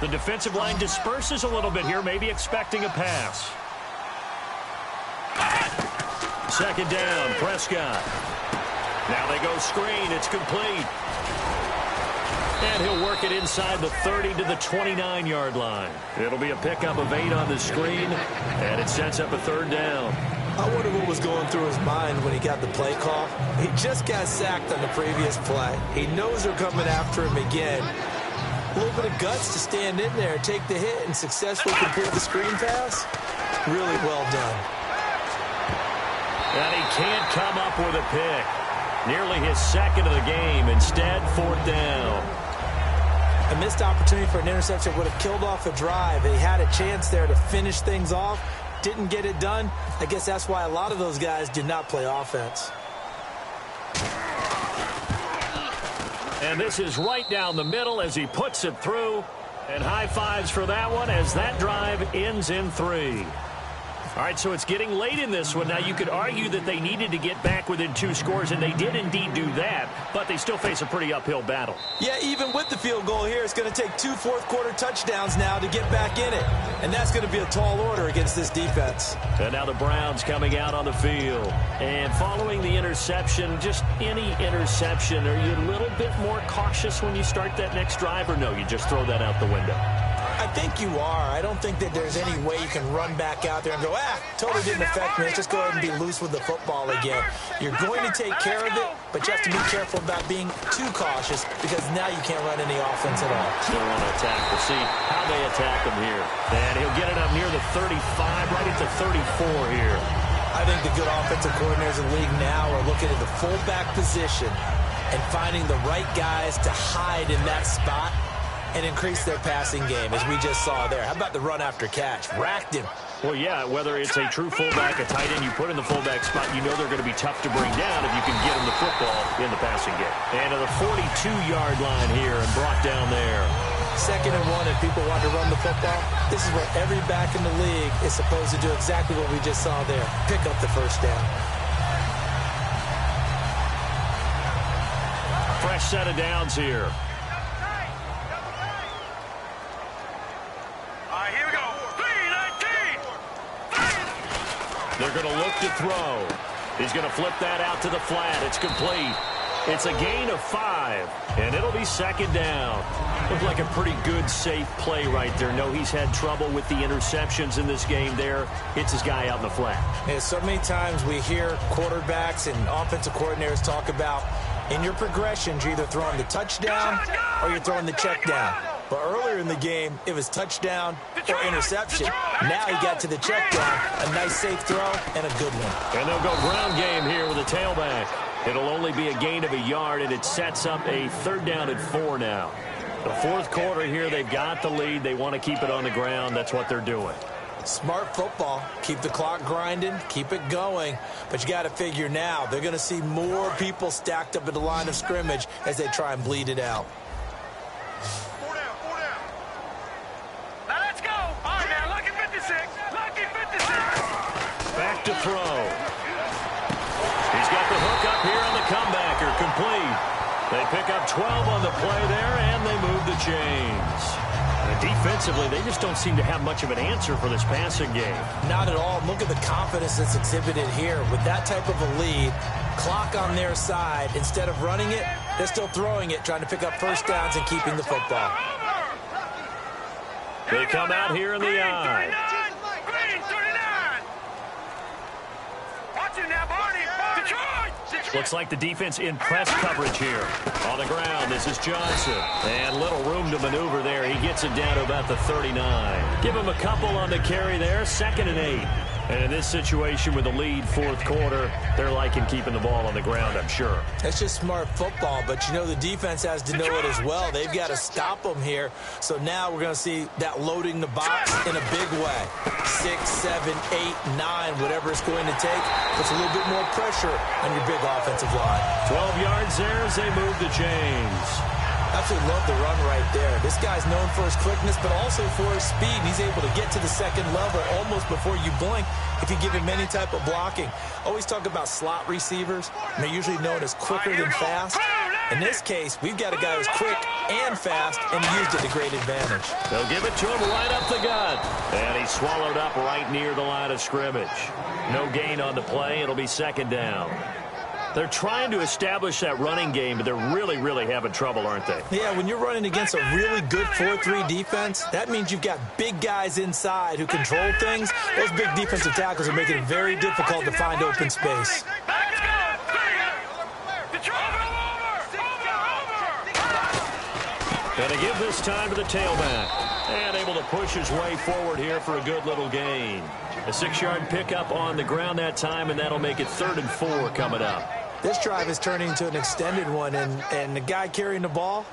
The defensive line disperses a little bit here, maybe expecting a pass. 2nd down, Prescott. Now they go screen. It's complete. And he'll work it inside the 30 to the 29-yard line. It'll be a pickup of 8 on the screen, and it sets up a 3rd down. I wonder what was going through his mind when he got the play call. He just got sacked on the previous play. He knows they're coming after him again. A little bit of guts to stand in there, take the hit, and successfully complete the screen pass. Really well done. And he can't come up with a pick. Nearly his 2nd of the game. Instead, 4th down. A missed opportunity for an interception would have killed off a drive. He had a chance there to finish things off. Didn't get it done. I guess that's why a lot of those guys did not play offense. And this is right down the middle as he puts it through. And high fives for that one as that drive ends in 3. All right, so it's getting late in this one. Now, you could argue that they needed to get back within 2 scores, and they did indeed do that, but they still face a pretty uphill battle. Yeah, even with the field goal here, it's going to take 2 fourth-quarter touchdowns now to get back in it. And that's going to be a tall order against this defense. And now the Browns coming out on the field. And following the interception, just any interception, are you a little bit more cautious when you start that next drive, or no, you just throw that out the window? I think you are. I don't think that there's any way you can run back out there and go, totally didn't affect me. Let's just go ahead and be loose with the football again. You're going to take care of it, but you have to be careful about being too cautious because now you can't run any offense at all. Still want to attack. We'll see how they attack him here. And he'll get it up near the 35, right at the 34 here. I think the good offensive coordinators in the league now are looking at the fullback position and finding the right guys to hide in that spot and increase their passing game, as we just saw there. How about the run after catch? Racked him. Well, yeah, whether it's a true fullback, a tight end you put in the fullback spot, you know they're going to be tough to bring down if you can get them the football in the passing game. And to the 42-yard line here and brought down there. 2nd and 1, and people want to run the football. This is what every back in the league is supposed to do, exactly what we just saw there. Pick up the 1st down. Fresh set of downs here. They're going to look to throw. He's going to flip that out to the flat. It's complete. It's a gain of 5, and it'll be second down. Looked like a pretty good, safe play right there. No, he's had trouble with the interceptions in this game there. Hits his guy out in the flat. Yeah, so many times we hear quarterbacks and offensive coordinators talk about in your progressions, you're either throwing the touchdown or you're throwing the check down. But earlier in the game, it was touchdown or interception. Now he got to the check down. A nice safe throw and a good one. And they'll go ground game here with a tailback. It'll only be a gain of a yard, and it sets up a 3rd down and 4 now. The 4th quarter here, they've got the lead. They want to keep it on the ground. That's what they're doing. Smart football. Keep the clock grinding. Keep it going. But you got to figure now, they're going to see more people stacked up at the line of scrimmage as they try and bleed it out. 4 down, 4 down. Now let's go. All right, now, lucky 56. Lucky 56. Back to throw. He's got the hook up here on the comebacker. Complete. They pick up 12 on the play there, and they move the chains. Defensively, they just don't seem to have much of an answer for this passing game. Not at all. Look at the confidence that's exhibited here. With that type of a lead, clock on their side, instead of running it, they're still throwing it, trying to pick up first downs and keeping the football. They come out here in the eye. Green 39. Watch it now, Barney. Detroit. Looks like the defense in press coverage here. On the ground, this is Johnson. And little room to maneuver there. He gets it down to about the 39. Give him a couple on the carry there. 2nd and 8. And in this situation with the lead 4th quarter, they're liking keeping the ball on the ground, I'm sure. It's just smart football, but you know the defense has to know it as well. They've got to stop them here. So now we're going to see that loading the box in a big way. 6, 7, 8, 9, whatever it's going to take, puts a little bit more pressure on your big offensive line. 12 yards there as they move the chains. Absolutely love the run right there. This guy's known for his quickness, but also for his speed. He's able to get to the second level almost before you blink if you give him any type of blocking. Always talk about slot receivers, and they're usually known as quicker than fast. In this case, we've got a guy who's quick and fast, and he used it to great advantage. They'll give it to him right up the gut. And he's swallowed up right near the line of scrimmage. No gain on the play. It'll be 2nd down. They're trying to establish that running game, but they're really, really having trouble, aren't they? Yeah, when you're running against a really good 4-3 defense, that means you've got big guys inside who control things. Those big defensive tackles are making it very difficult to find open space. Gonna give this time to the tailback. And able to push his way forward here for a good little gain. A 6-yard pickup on the ground that time, and that'll make it 3rd and 4 coming up. This drive is turning into an extended one, and the guy carrying the ball,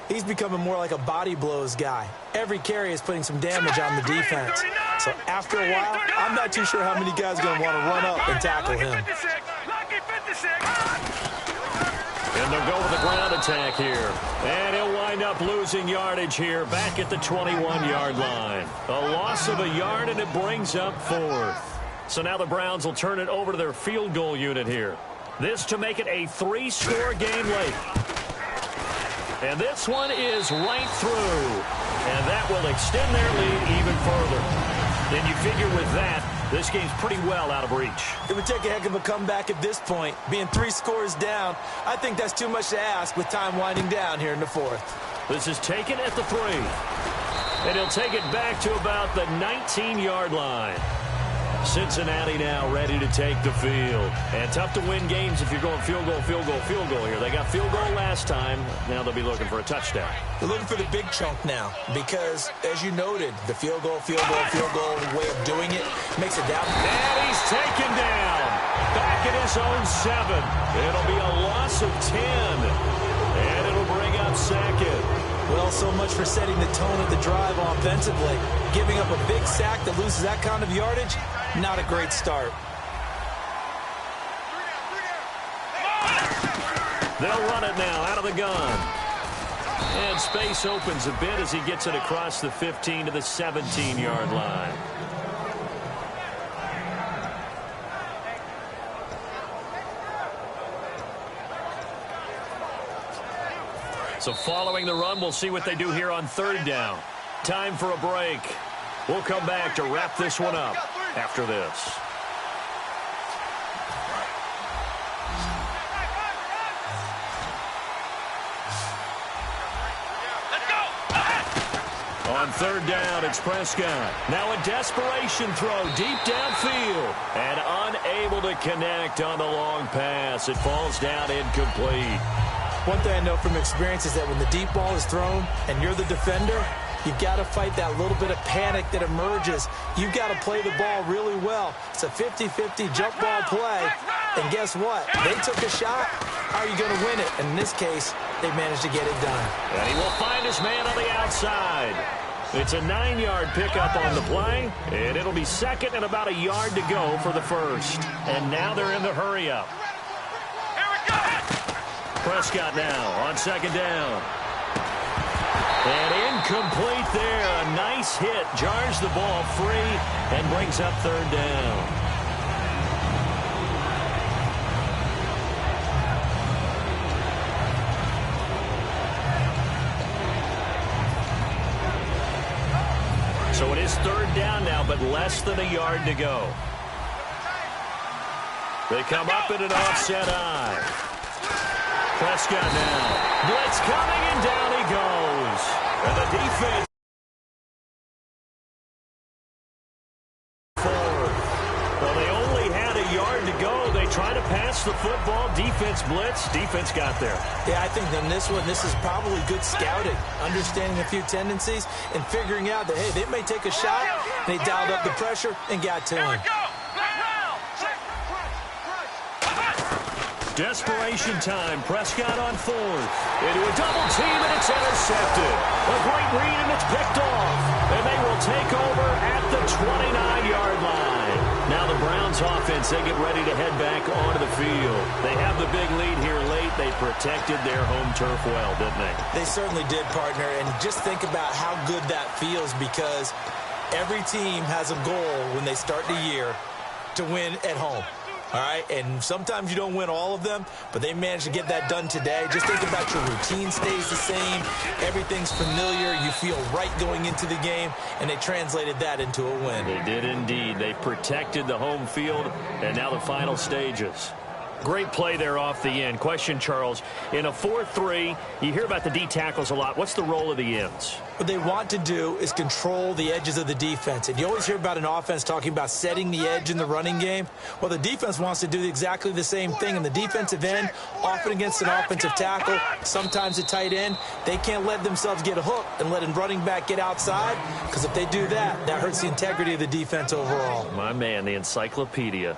he's becoming more like a body blows guy. Every carry is putting some damage on the defense. So after a while, I'm not too sure how many guys are going to want to run up and tackle him. And they'll go with the ground attack here. And he'll wind up losing yardage here back at the 21-yard line. A loss of a yard, and it brings up 4th. So now the Browns will turn it over to their field goal unit here. This to make it a 3-score game late. And this one is right through. And that will extend their lead even further. Then you figure with that, this game's pretty well out of reach. It would take a heck of a comeback at this point. Being 3 scores down, I think that's too much to ask with time winding down here in the 4th. This is taken at the 3. And he'll take it back to about the 19-yard line. Cincinnati now ready to take the field. And tough to win games if you're going field goal, field goal, field goal here. They got field goal last time. Now they'll be looking for a touchdown. They're looking for the big chunk now because, as you noted, the field goal way of doing it makes it down. And he's taken down. Back at his own 7. It'll be a loss of 10. And it'll bring up 2nd. Well, so much for setting the tone of the drive offensively. Giving up a big sack that loses that kind of yardage, not a great start. They'll run it now out of the gun. And space opens a bit as he gets it across the 15 to the 17-yard line. So following the run, we'll see what they do here on 3rd down. Time for a break. We'll come back to wrap this one up after this. On third down, it's Prescott. Now a desperation throw deep downfield. And unable to connect on the long pass. It falls down incomplete. One thing I know from experience is that when the deep ball is thrown and you're the defender, you've got to fight that little bit of panic that emerges. You've got to play the ball really well. It's a 50-50 jump ball play. And guess what? They took a shot. How are you going to win it? And in this case, they managed to get it done. And he will find his man on the outside. It's a 9-yard pickup on the play, and it'll be second and about a yard to go for the first. And now they're in the hurry-up. Prescott now on second down. And incomplete there. A nice hit. Jars the ball free and brings up third down. So it is third down now, but less than a yard to go. They come up in an offset eye. Prescott now. Blitz coming, and down he goes. And the defense forward. Well, they only had a yard to go. They try to pass the football. Defense blitz. Defense got there. Yeah, I think on this one, this is probably good scouting, understanding a few tendencies, and figuring out that, hey, they may take a shot. They dialed up the pressure and got to him. Desperation time. Prescott on fourth. Into a double team, and it's intercepted. A great read, and it's picked off. And they will take over at the 29-yard line. Now the Browns offense, they get ready to head back onto the field. They have the big lead here late. They protected their home turf well, didn't they? They certainly did, partner. And just think about how good that feels, because every team has a goal when they start the year to win at home. All right, and sometimes you don't win all of them, but they managed to get that done today. Just think about your routine stays the same. Everything's familiar. You feel right going into the game, and they translated that into a win. They did indeed. They protected the home field, and now the final stages. Great play there off the end. Question, Charles, in a 4-3, you hear about the D tackles a lot. What's the role of the ends? What they want to do is control the edges of the defense. And you always hear about an offense talking about setting the edge in the running game. Well, the defense wants to do exactly the same thing. And the defensive end, often against an offensive tackle, sometimes a tight end, they can't let themselves get hooked and let a running back get outside, because if they do that, that hurts the integrity of the defense overall. My man, the encyclopedia.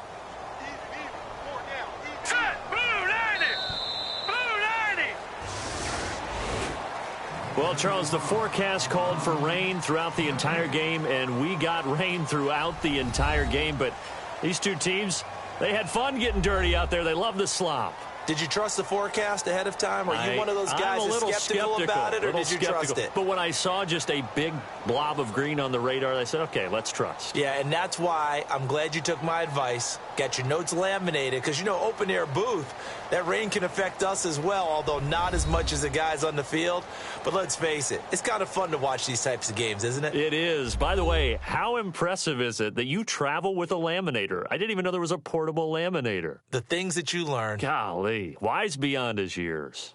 Well, Charles, the forecast called for rain throughout the entire game, and we got rain throughout the entire game. But these two teams, they had fun getting dirty out there. They love the slop. Did you trust the forecast ahead of time? Are you one of those guys that's skeptical about it, or did you trust it? But when I saw just a big blob of green on the radar, I said, okay, let's trust. Yeah, and that's why I'm glad you took my advice. Got your notes laminated, because, you know, open-air booth, that rain can affect us as well, although not as much as the guys on the field. But let's face it, it's kind of fun to watch these types of games, isn't it? It is. By the way, how impressive is it that you travel with a laminator? I didn't even know there was a portable laminator. The things that you learn. Golly, wise beyond his years.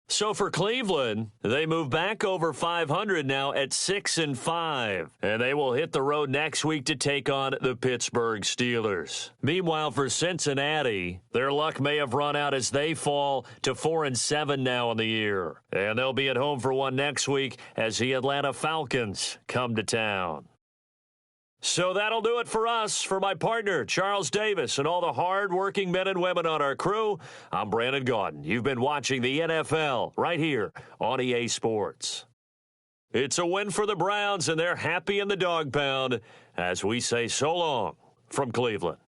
So for Cleveland, they move back over 500 now at 6-5. And they will hit the road next week to take on the Pittsburgh Steelers. Meanwhile, for Cincinnati, their luck may have run out as they fall to 4-7 now in the year. And they'll be at home for one next week as the Atlanta Falcons come to town. So that'll do it for us. For my partner, Charles Davis, and all the hard-working men and women on our crew, I'm Brandon Gaudin. You've been watching the NFL right here on EA Sports. It's a win for the Browns, and they're happy in the dog pound as we say so long from Cleveland.